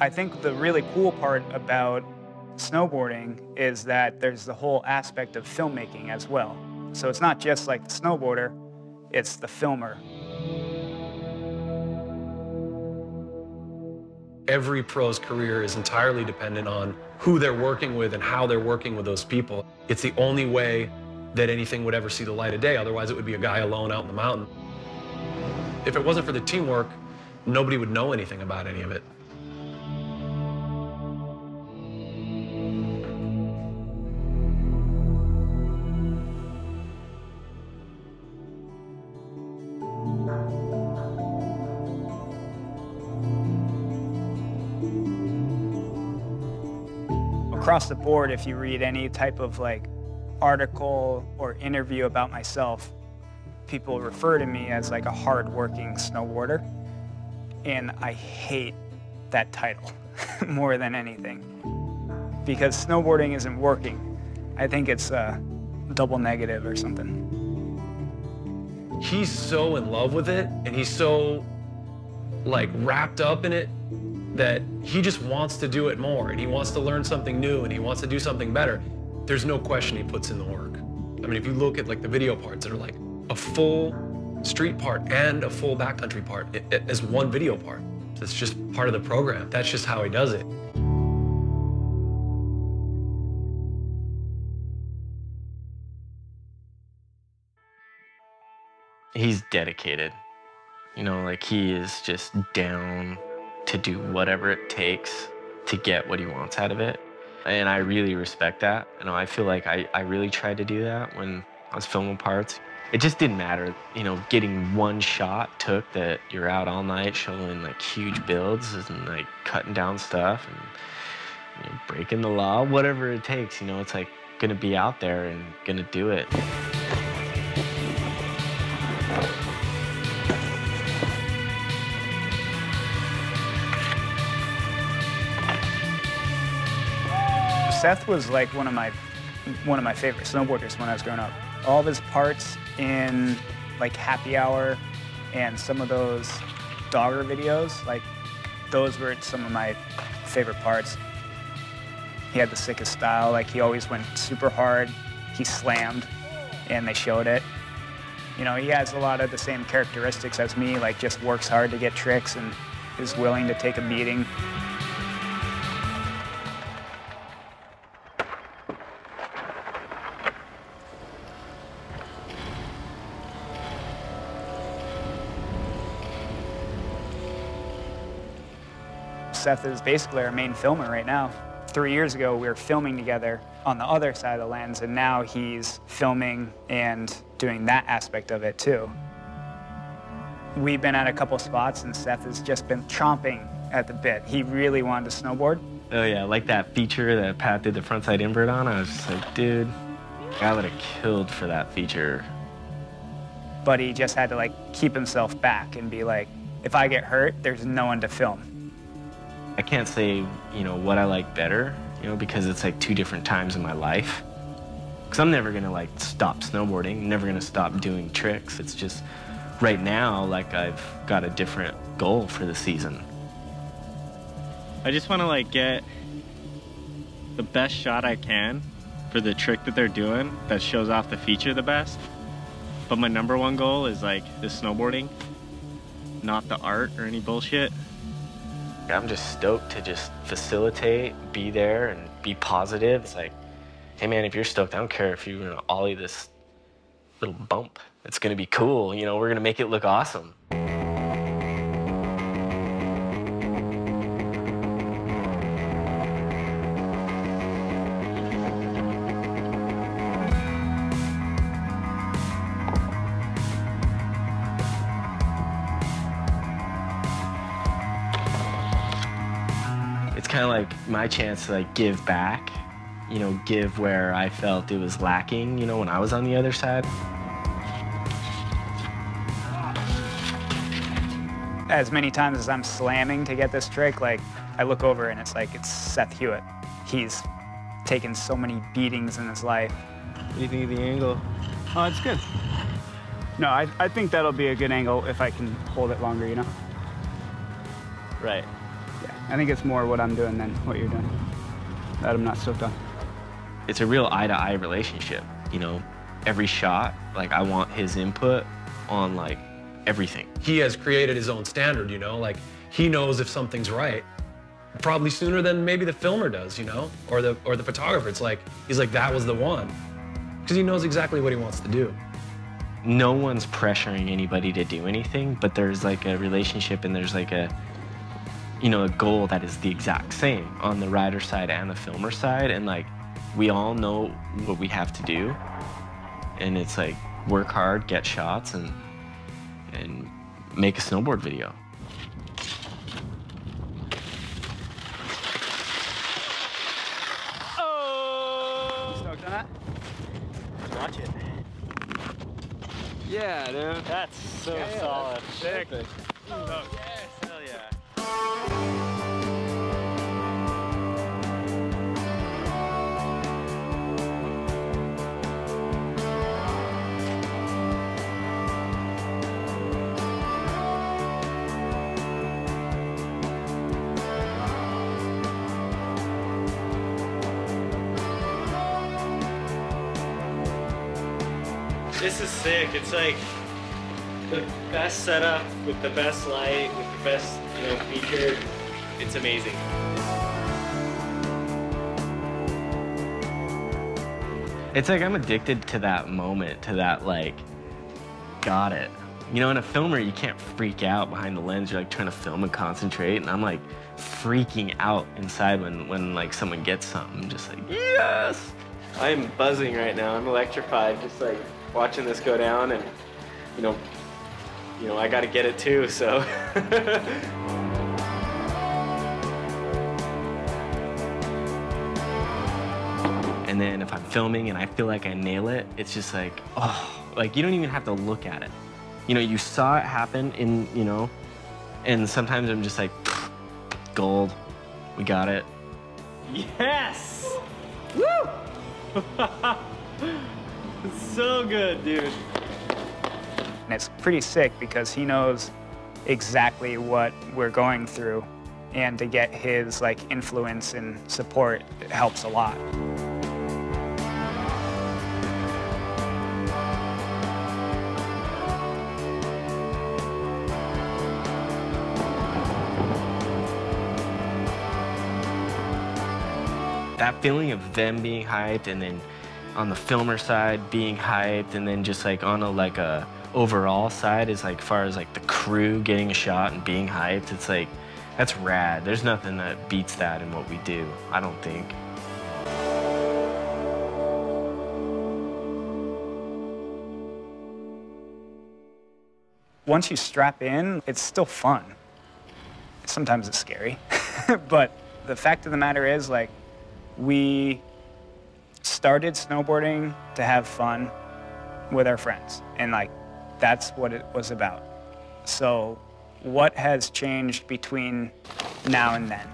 I think the really cool part about snowboarding is that there's the whole aspect of filmmaking as well. So it's not just like the snowboarder, it's the filmer. Every pro's career is entirely dependent on who they're working with and how they're working with those people. It's the only way that anything would ever see the light of day. Otherwise, it would be a guy alone out in the mountain. If it wasn't for the teamwork, nobody would know anything about any of it. Across the board, if you read any type of like article or interview about myself, people refer to me as like a hard-working snowboarder, and I hate that title more than anything, because snowboarding isn't working. I think it's a double negative or something. He's so in love with it, and he's so like wrapped up in it, that he just wants to do it more, and he wants to learn something new, and he wants to do something better. There's no question he puts in the work. I mean, if you look at like the video parts that are like a full street part and a full backcountry part as one video part. It's just part of the program. That's just how he does it. He's dedicated. You know, like he is just down to do whatever it takes to get what he wants out of it. And I really respect that. You know, I feel like I really tried to do that when I was filming parts. It just didn't matter, you know, getting one shot took that you're out all night showing like huge builds and like cutting down stuff and, you know, breaking the law, whatever it takes, you know, it's like gonna be out there and gonna do it. Seth was like one of my favorite snowboarders when I was growing up. All of his parts in like Happy Hour and some of those Dogger videos, like those were some of my favorite parts. He had the sickest style, like he always went super hard. He slammed and they showed it. You know, he has a lot of the same characteristics as me, like just works hard to get tricks and is willing to take a beating. Seth is basically our main filmer right now. 3 years ago, we were filming together on the other side of the lens, and now he's filming and doing that aspect of it too. We've been at a couple spots, and Seth has just been chomping at the bit. He really wanted to snowboard. Oh yeah, like that feature that Pat did the frontside invert on, I was just like, dude, I would have killed for that feature. But he just had to like keep himself back and be like, if I get hurt, there's no one to film. I can't say, you know, what I like better, you know, because it's like two different times in my life. Because I'm never gonna like stop snowboarding, never gonna stop doing tricks. It's just right now, like I've got a different goal for the season. I just want to like get the best shot I can for the trick that they're doing that shows off the feature the best. But my #1 goal is like the snowboarding, not the art or any bullshit. I'm just stoked to just facilitate, be there, and be positive. It's like, hey man, if you're stoked, I don't care if you're gonna ollie this little bump. It's gonna be cool, you know, we're gonna make it look awesome. It's kind of like my chance to like give back, you know, give where I felt it was lacking, you know, when I was on the other side. As many times as I'm slamming to get this trick, like I look over and it's like, it's Seth Huot. He's taken so many beatings in his life. What do you think of the angle? Oh, it's good. No, I think that'll be a good angle if I can hold it longer, you know? Right. Yeah, I think it's more what I'm doing than what you're doing that I'm not stoked on. It's a real eye-to-eye relationship, you know? Every shot, like, I want his input on, like, everything. He has created his own standard, you know? Like, he knows if something's right, probably sooner than maybe the filmer does, you know? Or the photographer. It's like, he's like, that was the one. Because he knows exactly what he wants to do. No one's pressuring anybody to do anything, but there's like a relationship and there's like a, you know, a goal that is the exact same on the rider side and the filmer side. And like, we all know what we have to do. And it's like, work hard, get shots, and make a snowboard video. Oh! Stoked on that? Watch it. Yeah, dude. That's so solid. Sick. Oh, yes, hell yeah. This is sick. It's like the best setup with the best light, with the best, you know, feature. It's amazing. It's like I'm addicted to that moment, to that like, got it. You know, in a filmer, you can't freak out behind the lens. You're like trying to film and concentrate, and I'm like freaking out inside when like someone gets something. Just like, yes! I'm buzzing right now. I'm electrified, just like watching this go down, and you know, I got to get it too. So. And then if I'm filming and I feel like I nail it, it's just like, oh, like you don't even have to look at it. You know, you saw it happen in, you know, and sometimes I'm just like, gold, we got it. Yes! Woo! It's so good, dude. And it's pretty sick because he knows exactly what we're going through, and to get his like influence and support, it helps a lot. That feeling of them being hyped, and then on the filmer side being hyped, and then just like on a overall side is like far as like the crew getting a shot and being hyped. It's like, that's rad. There's nothing that beats that in what we do, I don't think. Once you strap in, it's still fun. Sometimes it's scary, but the fact of the matter is, like, we started snowboarding to have fun with our friends, and like that's what it was about. So what has changed between now and then?